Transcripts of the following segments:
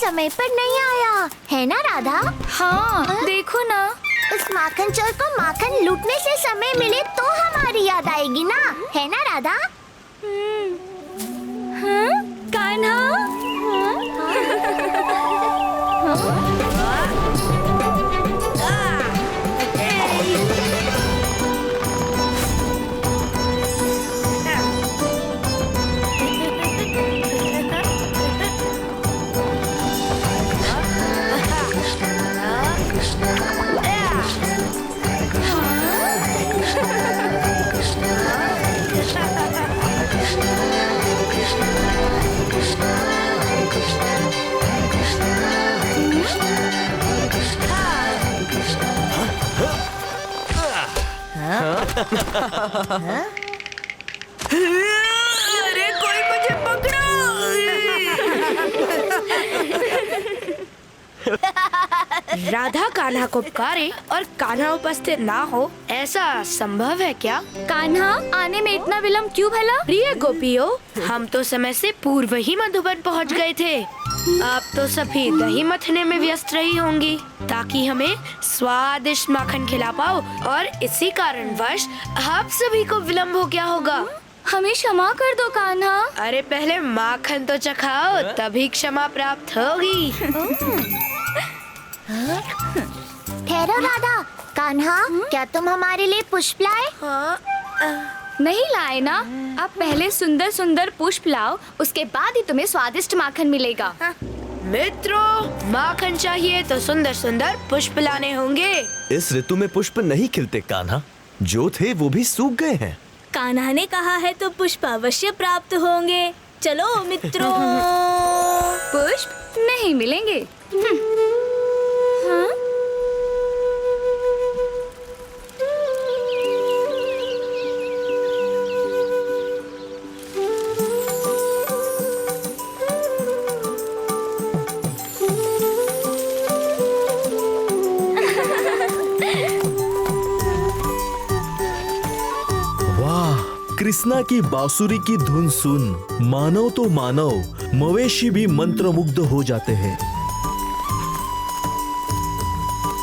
समय पर नहीं आया, है ना राधा? हाँ, देखो ना। उस माखन चोर को माखन लूटने से समय मिले तो हमारी याद आएगी ना, है ना राधा? हाँ? कान्हा? अरे कोई मुझे पकड़ो! राधा कान्हा को पुकारे और कान्हा उपस्थित ना हो, ऐसा संभव है क्या? कान्हा, आने में इतना विलम्ब क्यों भला? प्रिय गोपियों, हम तो समय से पूर्व ही मधुबन पहुंच गए थे। आप तो सभी दही मथने में व्यस्त रही होंगी ताकि हमें स्वादिष्ट माखन खिला पाओ, और इसी कारणवश आप सभी को विलम्ब हो गया होगा। हमें क्षमा कर दो कान्हा। अरे पहले माखन तो चखाओ, तभी क्षमा प्राप्त होगी। ठहरो राधा, कान्हा, क्या तुम हमारे लिए पुष्प लाए? नहीं लाए ना। आप पहले सुंदर सुंदर पुष्प लाओ, उसके बाद ही तुम्हें स्वादिष्ट माखन मिलेगा। मित्रों, माखन चाहिए तो सुंदर सुंदर पुष्प लाने होंगे। इस ऋतु में पुष्प नहीं खिलते कान्हा, जो थे वो भी सूख गए हैं। कान्हा ने कहा है तो पुष्प अवश्य प्राप्त होंगे। चलो मित्रों। पुष्प नहीं मिलेंगे। हाँ? कृष्णा की बांसुरी की धुन सुन मानव तो मानव, मवेशी भी मंत्रमुग्ध हो जाते हैं।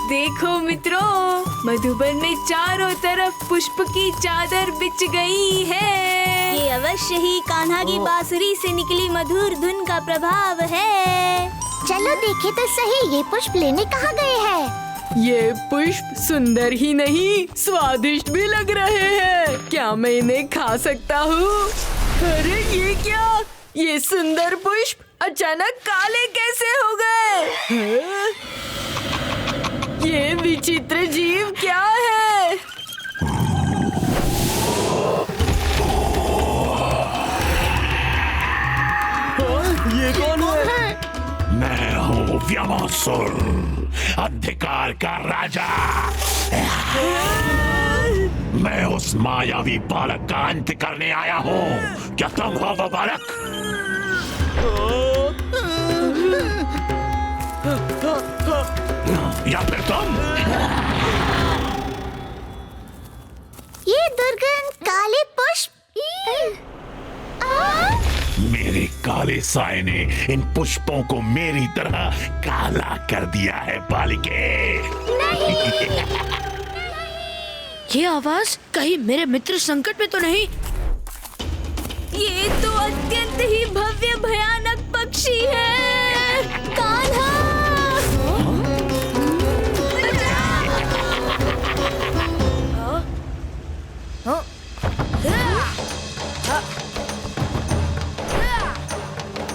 देखो मित्रों, मधुबन में चारों तरफ पुष्प की चादर बिछ गई है। ये अवश्य ही कान्हा की बांसुरी से निकली मधुर धुन का प्रभाव है। चलो देखे तो सही, ये पुष्प लेने कहाँ गए हैं? ये पुष्प सुंदर ही नहीं, स्वादिष्ट भी लग रहे हैं। क्या मैं इन्हें खा सकता हूँ? अरे ये क्या? ये सुंदर पुष्प अचानक काले कैसे हो गए? ये विचित्र जीव क्या है? ये कौन है? मैं हूँ व्यामोसुर, अंधकार का राजा। मैं उस मायावी बालक का अंत करने आया हूँ। क्या तुम हो वो बालक? या फिर तुम? ये दुर्गंध, काले पुष्प। मेरे काले साए ने इन पुष्पों को मेरी तरह काला कर दिया है बालिके। ये आवाज कहीं मेरे मित्र संकट में तो नहीं? ये तो अत्यंत ही भव्य भयानक पक्षी है। कान्हा!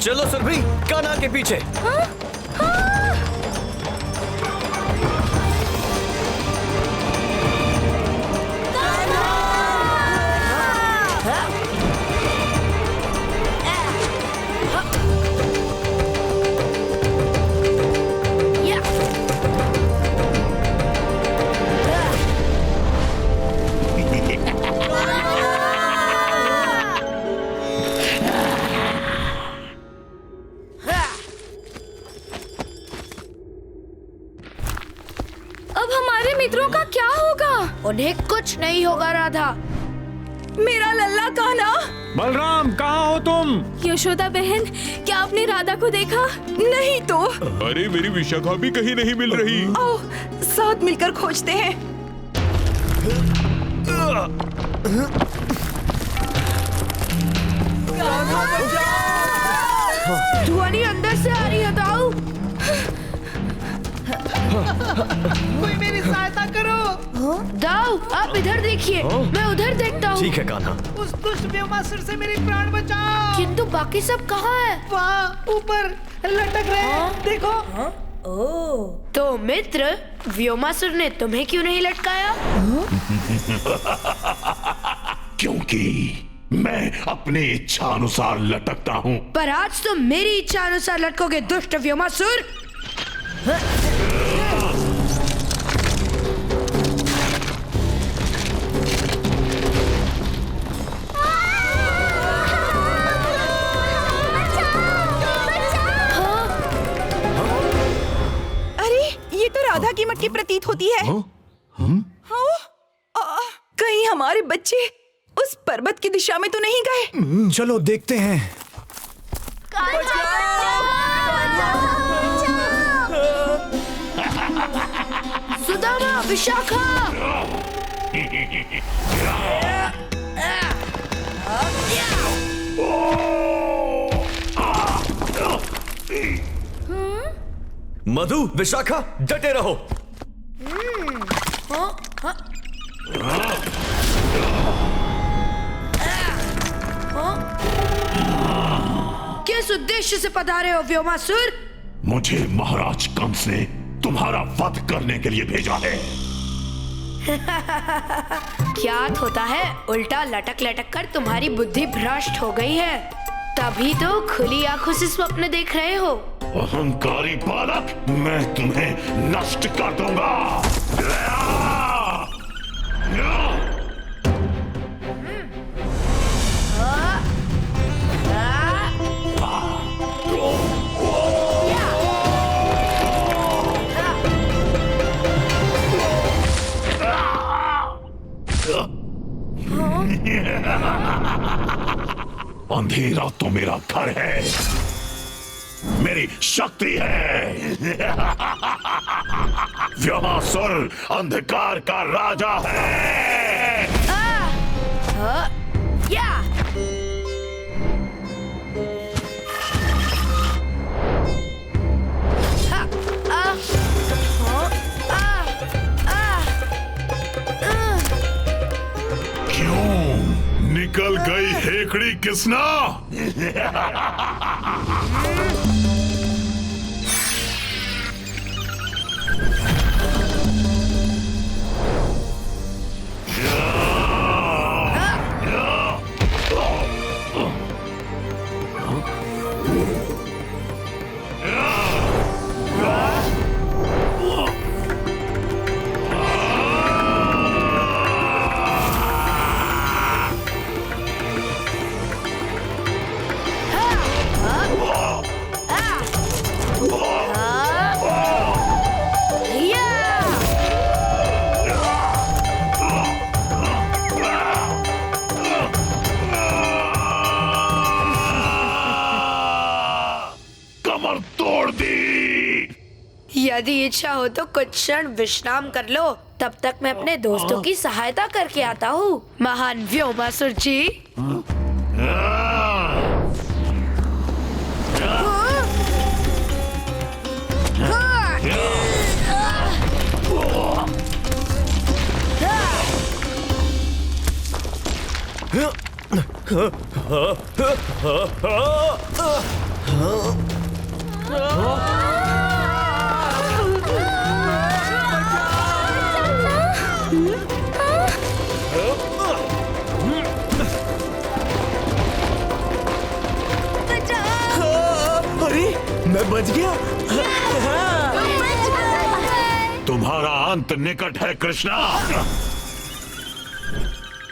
चलो सुरभि, कान्हा के पीछे। अब हमारे मित्रों का क्या होगा? उन्हें कुछ नहीं होगा राधा। मेरा लल्ला कान्हा। बलराम, कहाँ हो तुम? यशोदा बहन, क्या आपने राधा को देखा? नहीं तो। अरे मेरी विशाखा भी कहीं नहीं मिल रही। आओ साथ मिलकर खोजते हैं। ध्वनि अंदर से आ रही है दाऊ। कोई मेरी सहायता करो। दाऊ, आप इधर देखिए, मैं उधर देखता हूँ। ठीक है कान्हा। उस दुष्ट व्योमासुर से मेरी प्राण बचाओ। किंतु बाकी सब कहाँ है? वहाँ ऊपर लटक रहे हैं, देखो। तो मित्र, व्योमासुर ने तुम्हें क्यों नहीं लटकाया? क्योंकि मैं अपनी इच्छा अनुसार लटकता हूँ। पर आज तुम मेरी इच्छा अनुसार लटकोगे, दुष्ट व्योमासुर। अरे ये तो राधा की मटकी प्रतीत होती है। कहीं हमारे बच्चे उस पर्वत की दिशा में तो नहीं गए? चलो देखते हैं। सुदामा, विशाखा। मधु, विशाखा, डटे रहो। किस उद्देश्य से पधारे हो व्योमासुर? मुझे महाराज कंस ने तुम्हारा वध करने के लिए भेजा है। क्या होता है, उल्टा लटक लटक कर तुम्हारी बुद्धि भ्रष्ट हो गई है, तभी तो खुली आंखों से स्वप्न देख रहे हो। अहंकारी बालक, मैं तुम्हें नष्ट कर दूंगा। अंधेरा तो मेरा घर है, मेरी शक्ति है। व्योमासुर अंधकार का राजा है। या क्यों निकल गई हेकड़ी किसना? कमर तोड़ दी। यदि इच्छा हो तो कुछ क्षण विश्राम कर लो, तब तक मैं अपने दोस्तों की सहायता करके आता हूँ। महान व्योमासुर जी। अरे मैं बच गया। तुम्हारा अंत निकट है कृष्णा।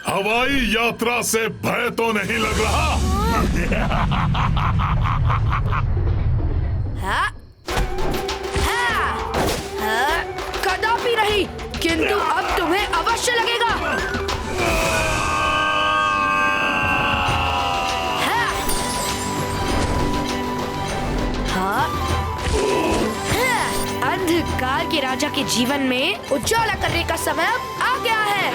हवाई यात्रा से भय तो नहीं लग रहा? कदापि नहीं, किंतु अब तुम्हें अवश्य लगेगा। के जीवन में उजाला करने का समय अब आ गया है।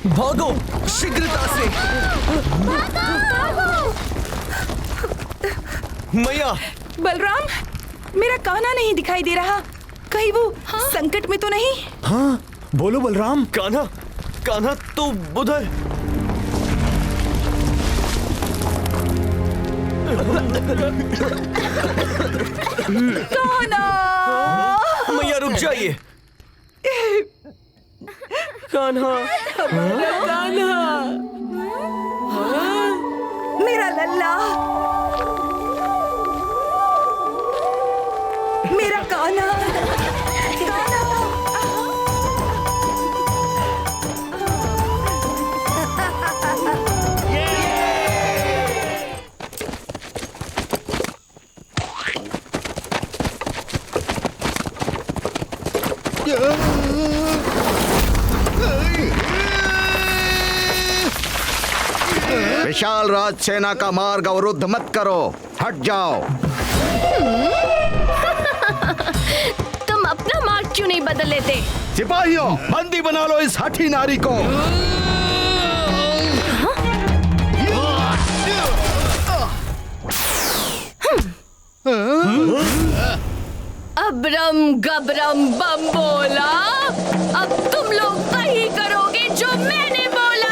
भागो शीघ्रता से। मैया, बलराम, मेरा कान्हा नहीं दिखाई दे रहा। कहीं वो संकट में तो नहीं? हाँ बोलो बलराम। कान्हा, कान्हा तो उधर। कान्हा! मैया रुक जाइए। कान्हा, कान्हा! हाँ? मेरा लल्ला, मेरा कान्हा, कान्हा! विशाल राज सेना का मार्ग अवरुद्ध मत करो, हट जाओ। तुम अपना मार्ग क्यों नहीं बदल लेते? सिपाहियों, बंदी बना लो इस हठी नारी को। अबरम गबरम बम बोला, अब तुम लोग वही करोगे जो मैंने बोला।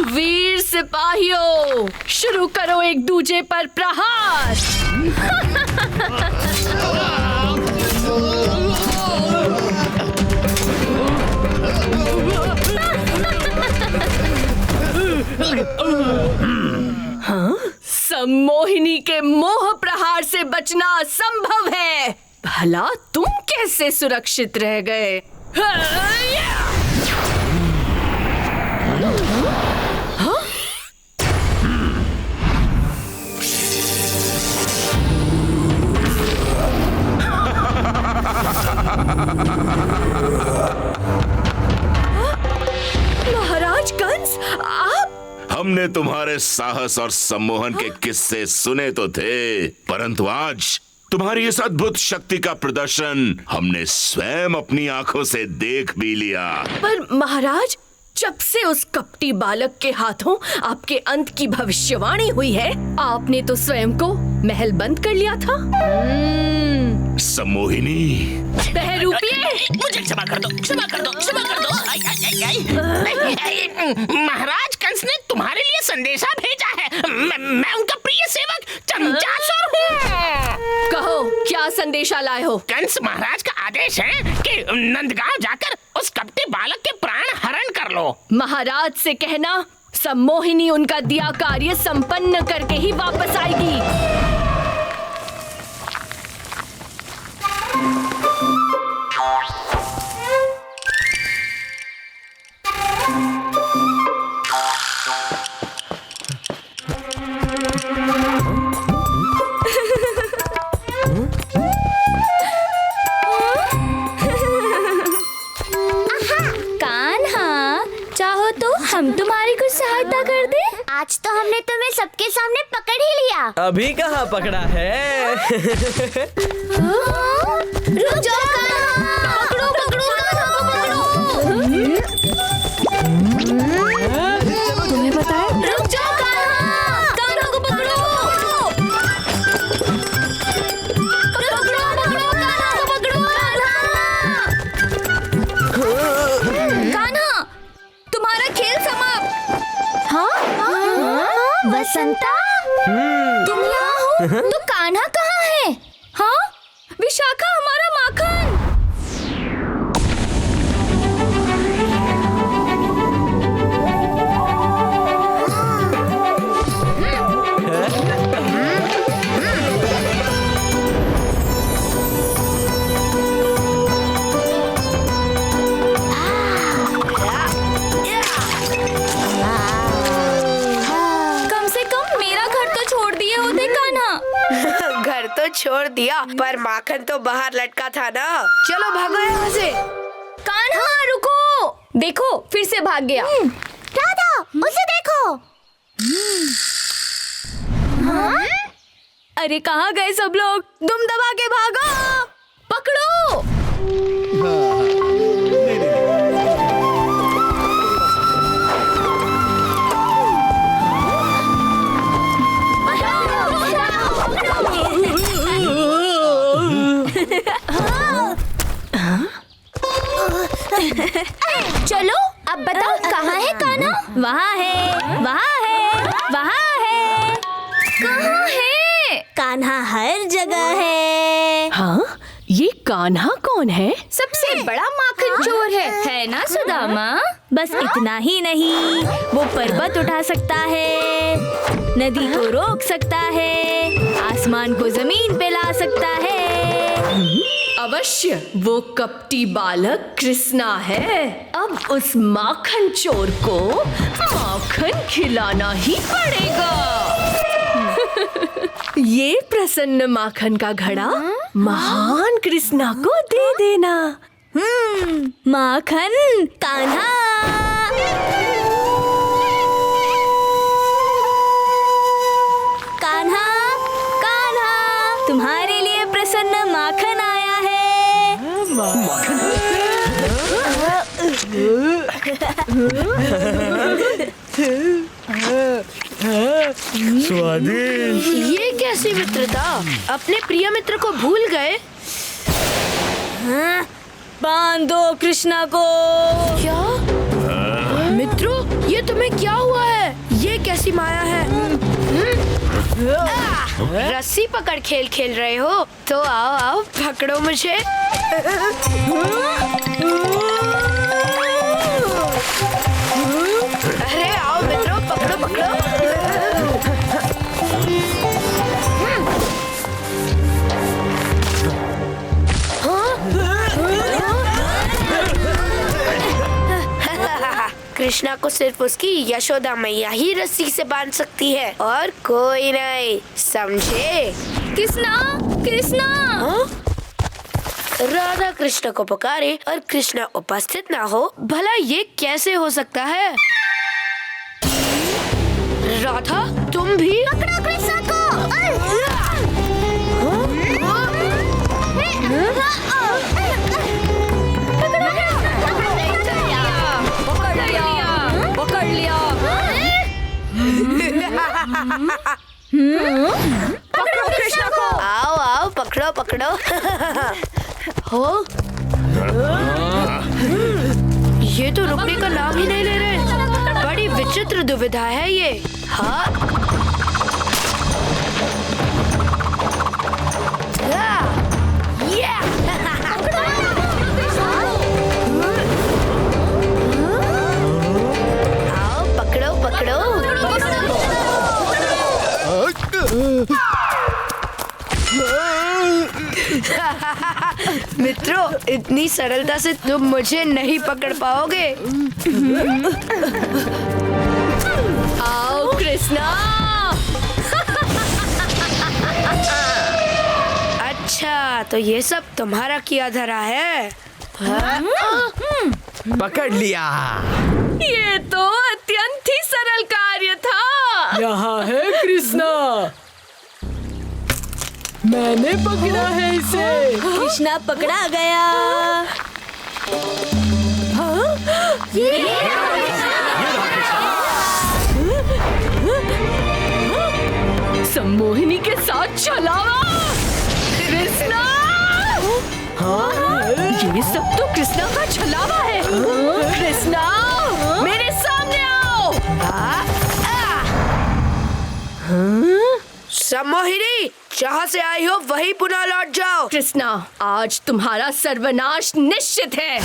वीर सिपाहियों, शुरू करो एक दूजे पर प्रहार। सम्मोहिनी के मोह प्रहार से बचना असंभव है। भला तुम कैसे सुरक्षित रह गए? महाराज कंस, आप? हमने तुम्हारे साहस और सम्मोहन के किस्से सुने तो थे, परंतु आज तुम्हारी इस अद्भुत शक्ति का प्रदर्शन हमने स्वयं अपनी आंखों से देख भी लिया। पर महाराज, जब से उस कपटी बालक के हाथों आपके अंत की भविष्यवाणी हुई है, आपने तो स्वयं को महल बंद कर लिया था। सम्मोहिनी, बहरूपिये, मुझे क्षमा कर दो, क्षमा कर दो, क्षमा कर दो। महाराज कंस ने तुम्हारे लिए संदेशा भेजा है। मैं उनका प्रिय सेवक चंचासुर हूँ। कहो, क्या संदेशा लाए हो? कंस महाराज का आदेश है कि नंदगांव जाकर उस कपटी बालक के प्राण हरण कर लो। महाराज से कहना, सम्मोहिनी उनका दिया कार्य संपन्न करके ही वापस आएगी। हम तुम्हारी कुछ सहायता कर दे? आज तो हमने तुम्हें सबके सामने पकड़ ही लिया। अभी कहाँ पकड़ा है? रुक जाओ, पकड़ो पकड़ो पकड़ो। तुम्हें पता है? रुक जाओ, कान्हा को पकड़ो। पकड़ो पकड़ो, कान्हा को पकड़ो। कान्हा, तुम्हारा खेल समाप्त। हाँ? वसंता, तुम यहाँ हो? तो कान्हा कहाँ है? हाँ? विशाखा, हमारा माखन। दिया, पर माखन तो बाहर लटका था ना। चलो भागो यहाँ से। कान्हा रुको, देखो फिर से भाग गया। राधा, उसे देखो। अरे कहाँ गए सब लोग? दुम दबा के भागो, पकड़ो। चलो अब बताओ कहाँ है कान्हा? वहाँ है, वहाँ है, वहाँ है। कहाँ है? कान्हा हर जगह है। हाँ, ये कान्हा कौन है? सबसे बड़ा माखन चोर है ना सुदामा? बस इतना ही नहीं, वो पर्वत उठा सकता है, नदी को रोक सकता है, आसमान को जमीन पे ला सकता है। अवश्य वो कपटी बालक कृष्णा है। अब उस माखन चोर को माखन खिलाना ही पड़ेगा। ये प्रसन्न माखन का घड़ा महान कृष्णा को दे देना। माखन कान्हा। कान्हा, कान्हा, तुम्हारे लिए प्रसन्न माखन आया है। स्वादिष्ट। ये कैसी मित्रता? अपने प्रिय मित्र को भूल गए? बांध दो कृष्णा को। क्या मित्रों, ये तुम्हें क्या हुआ है? ये कैसी माया है? रस्सी पकड़ खेल खेल रहे हो तो आओ आओ पकड़ो मुझे। अरे आओ मित्रों, पकड़ो पकड़ो। कृष्णा को सिर्फ उसकी यशोदा मैया ही रस्सी से बांध सकती है और कोई नहीं, समझे? कृष्णा, कृष्णा। राधा कृष्ण को पुकारे और कृष्ण उपस्थित ना हो, भला ये कैसे हो सकता है? राधा, तुम भी? पकड़ो कृष्णा को। पकड़ लिया। पकड़ो कृष्ण को। आओ आओ पकड़ो पकड़ो। हो? ये तो रुकने का नाम ही नहीं ले रहे। बड़ी विचित्र दुविधा है ये। हाँ? आओ पकड़ो पकड़ो। मित्रों, इतनी सरलता से तुम मुझे नहीं पकड़ पाओगे। आओ कृष्णा। अच्छा, तो ये सब तुम्हारा किया धरा है? पकड़ लिया। ये तो अत्यंत ही सरल कार्य था। यहाँ है कृष्णा, मैंने पकड़ा है इसे। कृष्णा पकड़ा गया। सम्मोहिनी के साथ छलावा। कृष्णा, ये सब तो कृष्णा का छलावा है। कृष्णा, मेरे सामने आओ। सम्मोहिनी, जहाँ से आई हो वहीं पुनः लौट जाओ। कृष्णा, आज तुम्हारा सर्वनाश निश्चित है।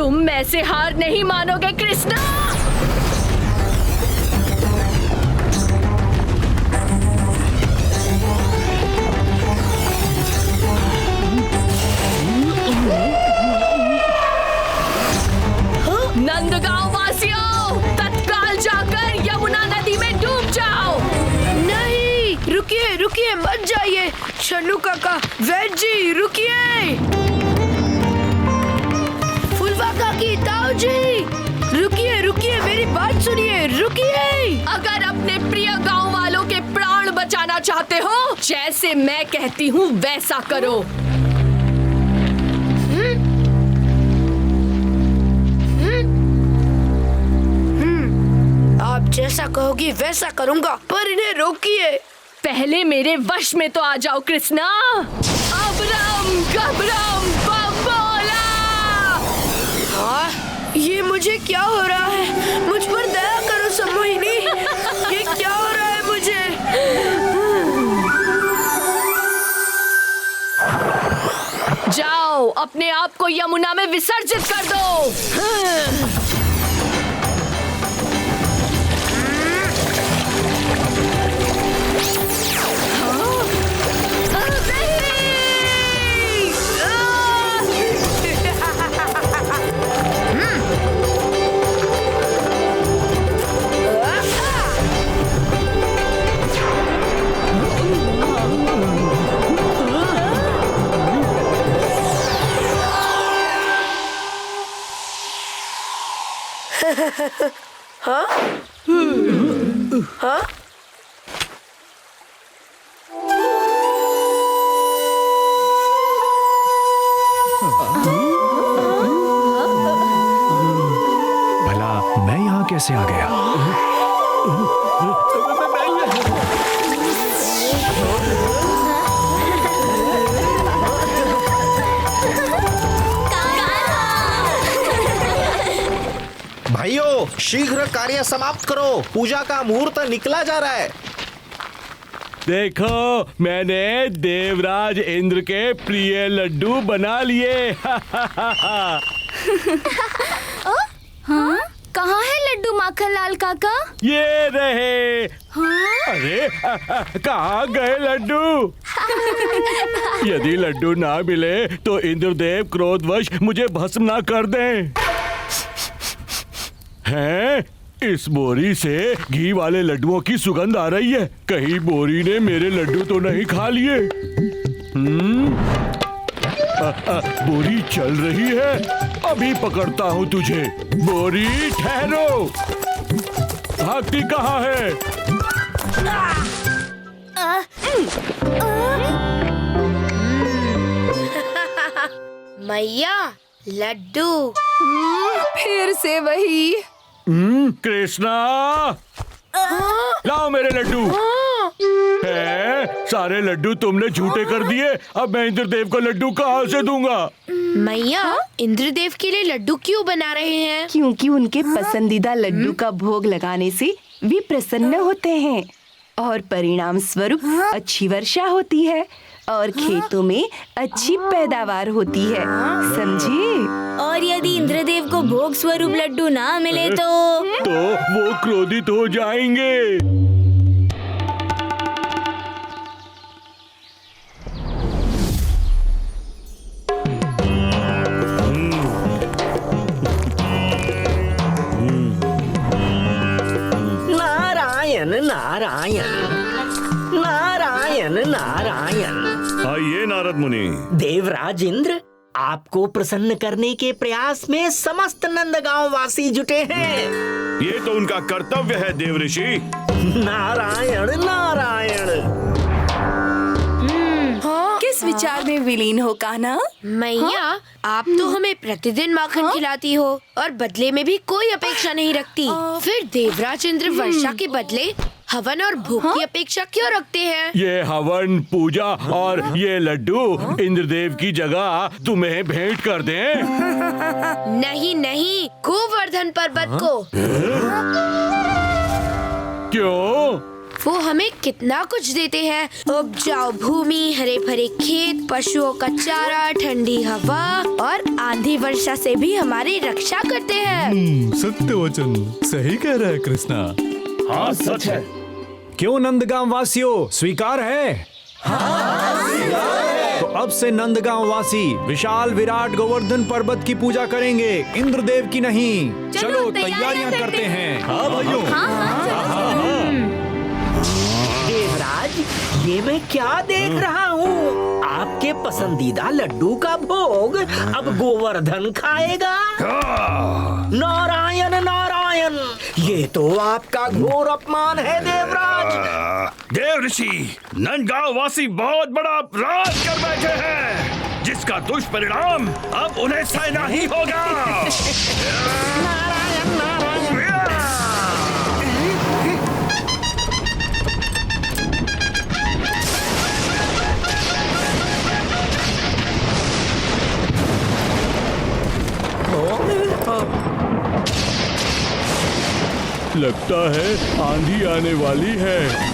तुम मैं से हार नहीं मानोगे कृष्णा। नंदगांव वासियों, तत्काल जाकर यमुना नदी में डूब जाओ। नहीं, रुकिए रुकिए, मत जाइए। छन्नू काका, वैद जी रुकिए। फुलवा काकी, ताऊ जी रुकिए रुकिए, मेरी बात सुनिए, रुकिए। अगर अपने प्रिय गांव वालों के प्राण बचाना चाहते हो, जैसे मैं कहती हूँ वैसा करो। आप जैसा कहोगी वैसा करूँगा, पर इन्हें रोकिए। पहले मेरे वश में तो आ जाओ कृष्णा। अबरम गबरम बम्बोला। ये मुझे क्या हो रहा है? मुझ पर दया करो सम्मोहिनी, ये क्या हो रहा है मुझे? जाओ, अपने आप को यमुना में विसर्जित कर दो। हाँ? हाँ? भला मैं यहाँ कैसे आ गया? भाइयों, शीघ्र कार्य समाप्त करो, पूजा का मुहूर्त निकला जा रहा है। देखो, मैंने देवराज इंद्र के प्रिय लड्डू बना लिए। हाँ? कहाँ है लड्डू माखनलाल काका? ये रहे। हाँ? अरे कहाँ गए लड्डू? यदि लड्डू ना मिले तो इंद्रदेव क्रोधवश मुझे भस्म ना कर दें। हैं? इस बोरी से घी वाले लड्डुओं की सुगंध आ रही है। कहीं बोरी ने मेरे लड्डू तो नहीं खा लिए? बोरी चल रही है, अभी पकड़ता हूँ तुझे। बोरी ठहरो, भागती कहाँ है? मैया, लड्डू। फिर से वही। कृष्णा, लाओ मेरे लड्डू। है, सारे लड्डू तुमने झूठे कर दिए। अब मैं इंद्रदेव को लड्डू कहाँ से दूंगा? मैया, इंद्रदेव के लिए लड्डू क्यों बना रहे हैं? क्योंकि उनके पसंदीदा लड्डू का भोग लगाने से वे प्रसन्न होते हैं और परिणाम स्वरूप अच्छी वर्षा होती है और खेतों में अच्छी पैदावार होती है, समझे? और यदि इंद्रदेव को भोग स्वरूप लड्डू ना मिले तो वो क्रोधित हो जाएंगे। नारायण नारायण नारायण नारायण। आइए नारद मुनि। देवराज इंद्र, आपको प्रसन्न करने के प्रयास में समस्त नंदगांव वासी जुटे हैं। ये तो उनका कर्तव्य है देव ऋषि। नारायण नारायण। किस विचार में विलीन हो कान्हा? मैया, आप तो हमें प्रतिदिन माखन खिलाती हो और बदले में भी कोई अपेक्षा नहीं रखती। फिर देवराज इंद्र वर्षा के बदले हवन और भोग की अपेक्षा क्यों रखते हैं? ये हवन, पूजा और ये लड्डू इंद्रदेव की जगह तुम्हें भेंट कर दें? नहीं नहीं, गोवर्धन पर्वत को। क्यों? वो हमें कितना कुछ देते हैं। उपजाऊ भूमि, हरे भरे खेत, पशुओं का चारा, ठंडी हवा और आंधी वर्षा से भी हमारी रक्षा करते हैं। सत्य वचन, सही कह रहा है कृष्णा। हाँ सच है। क्यों नंदगांव वासियों, स्वीकार है? तो अब से नंदगांव वासी विशाल विराट गोवर्धन पर्वत की पूजा करेंगे, इंद्रदेव की नहीं। चलो तैयारियां करते हैं। हाँ भाइयों। देवराज, ये मैं क्या देख रहा हूँ? आपके पसंदीदा लड्डू का भोग अब गोवर्धन खाएगा? नारायण नारायण, ये तो आपका घोर अपमान है देवराज। देव ऋषि, नंदगांव वासी बहुत बड़ा अपराध कर बैठे हैं, जिसका दुष्परिणाम अब उन्हें सहना ही होगा। नारायण नारायण। लगता है आंधी आने वाली है।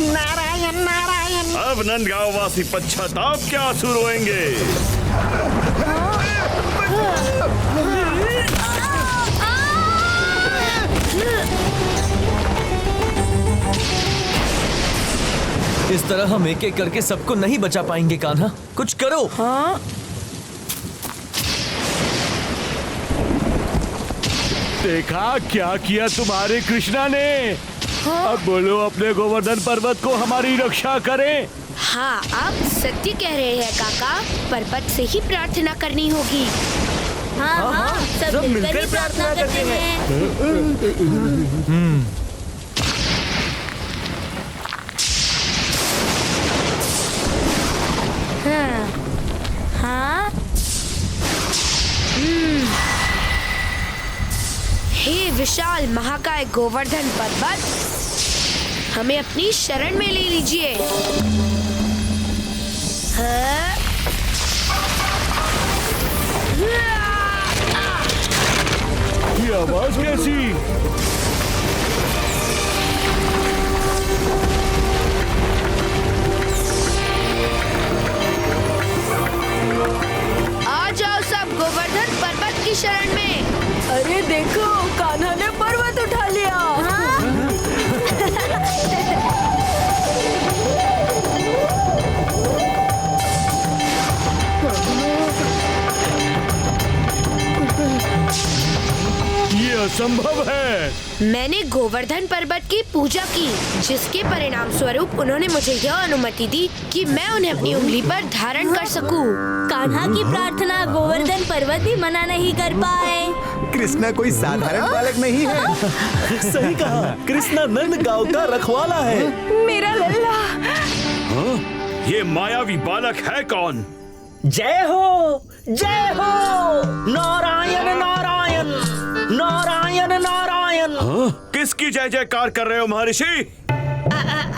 नारायण नारायण। अब नंदगांव वासी पश्चाताप के आंसू रोएंगे। इस तरह हम एक एक करके सबको नहीं बचा पाएंगे कान्हा, कुछ करो। हाँ? देखा क्या किया तुम्हारे कृष्णा ने? हाँ? अब बोलो अपने गोवर्धन पर्वत को हमारी रक्षा करें। हाँ, आप सत्य कह रहे हैं काका, पर्वत से ही प्रार्थना करनी होगी। हाँ हाँ, सब मिलकर ही प्रार्थना करते हैं। हाँ? हे विशाल महाकाय गोवर्धन पर्वत, हमें अपनी शरण में ले लीजिए। हाँ? ये आवाज कैसी? आ जाओ सब गोवर्धन पर्वत की शरण में। अरे देखो, कान्हा ने पर्वत उठा लिया। ये असंभव है। मैंने गोवर्धन पर्वत की पूजा की, जिसके परिणाम स्वरूप उन्होंने मुझे यह अनुमति दी कि मैं उन्हें अपनी उंगली पर धारण कर सकूं। कान्हा की प्रार्थना गोवर्धन पर्वत भी मना नहीं कर पाए। कृष्णा कोई साधारण बालक नहीं है। सही कहा, कृष्णा नंदगांव का रखवाला है। मेरा लल्ला। हाँ? ये मायावी बालक है कौन? जय हो, जय हो, नारायण नारायण, नारायण नारायण। हाँ? किसकी जय जयकार कर रहे हो महर्षि?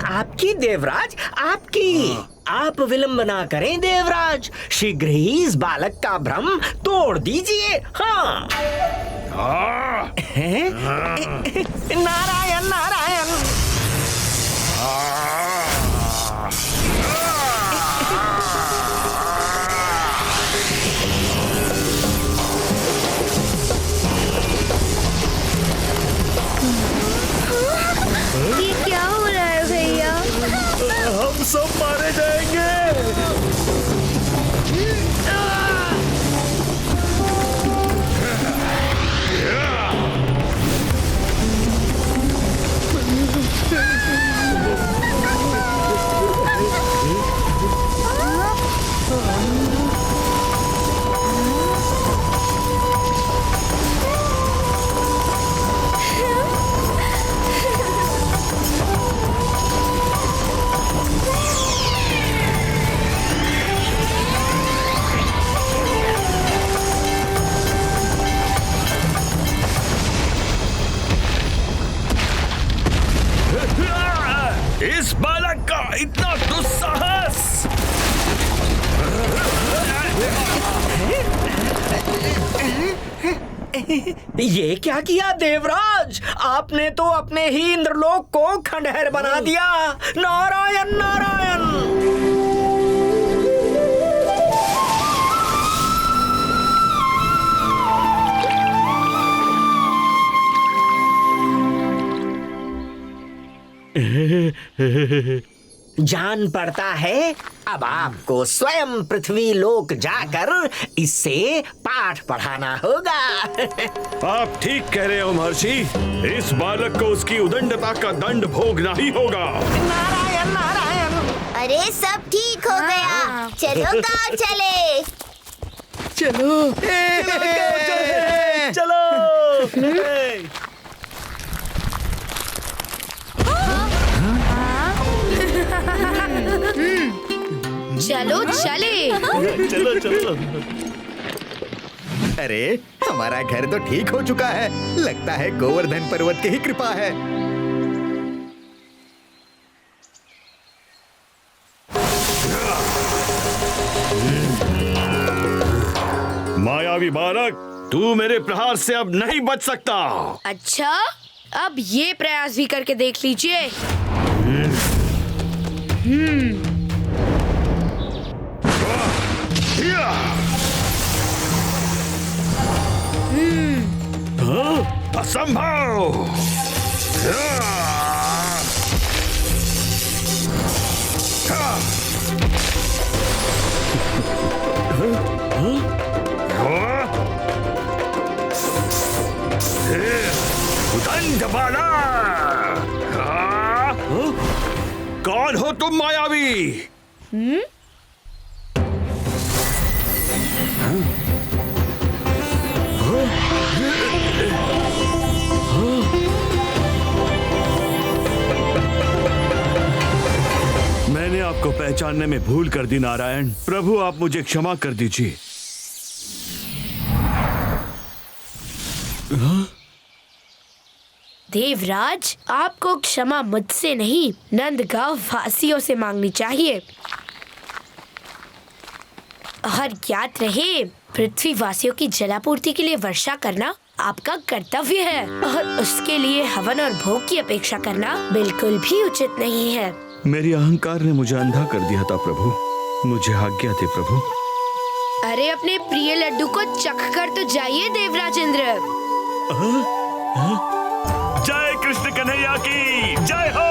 आपकी देवराज, आपकी। आप विलंब ना करें देवराज, शीघ्र ही इस बालक का भ्रम तोड़ दीजिए। हाँ। नारायण नारायण। ये क्या हो रहा है भैया? हम सब मारे जाएंगे। ये क्या किया देवराज? आपने तो अपने ही इंद्रलोक को खंडहर बना दिया। नारायण नारायण। जान पड़ता है अब आपको स्वयं पृथ्वी लोक जाकर इससे पाठ पढ़ाना होगा। आप ठीक कह रहे हो महर्षि, इस बालक को उसकी उदंडता का दंड भोगना ही होगा। नारायण नारायण। अरे सब ठीक हो गया, चलो गाँव चले। चलो चलो चलो चले। चलो चलो। अरे हमारा घर तो ठीक हो चुका है, लगता है गोवर्धन पर्वत की ही कृपा है। मायावी बालक, तू मेरे प्रहार से अब नहीं बच सकता। अच्छा, अब ये प्रयास भी करके देख लीजिए। असंभव। उदंडबाला! कौन हो तुम मायावी? मैंने आपको पहचानने में भूल कर दी नारायण। प्रभु आप मुझे क्षमा कर दीजिए। देवराज, आपको क्षमा मुझसे नहीं, नंदगांव वासियों से मांगनी चाहिए। और याद रहे, पृथ्वी वासियों की जलापूर्ति के लिए वर्षा करना आपका कर्तव्य है, और उसके लिए हवन और भोग की अपेक्षा करना बिल्कुल भी उचित नहीं है। मेरी अहंकार ने मुझे अंधा कर दिया था प्रभु, मुझे आज्ञा दे प्रभु। अरे अपने प्रिय लड्डू को चख कर तो जाइए देवराज इंद्र। जय कृष्ण कन्हैया की जय हो।